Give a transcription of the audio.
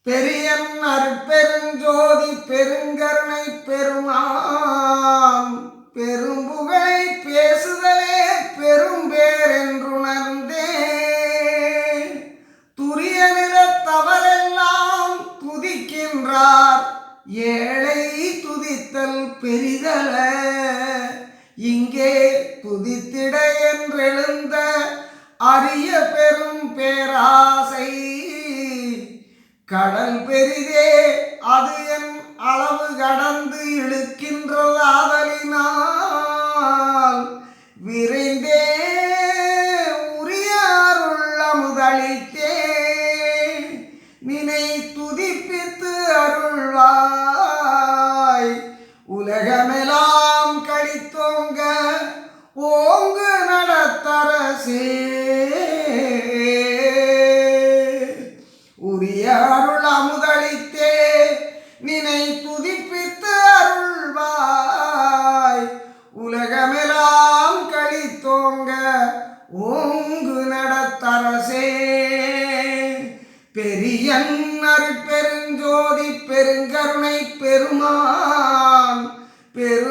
பெரியன் அருட்பெருஞ்சோதி பெருங்கருணை பெருமான் பெரும்புகழை பேசுதலே பெரும்பேர் என்றுணர்ந்தே துரிய நிலத்தவரெல்லாம் துதிக்கின்றார் ஏழை துதித்தல் பெரிதல இங்கே துதித்திட என்றெழுந்த அரிய பெரும் பேராசை கடல் பெரிதே அது என் அளவு கடந்து இழுக்கின்றதாதலினால் விரைந்தே உரிய அருள் அமுதளித்தே நினை துதிப்பித்து அருள்வாய் உலகமெல்லாம் கழித்தோங்க ஓங்கு நடத்தரசே உரிய அருள் அமுதளித்தே நினை துதிப்பித்து அருள்வாய் உலகமெல்லாம் கழித்தோங்க ஓங்கு நடத்தரசே பெரியன் அருட்பெருஞ்சோதி பெருங்கருணை பெருமான் பெரு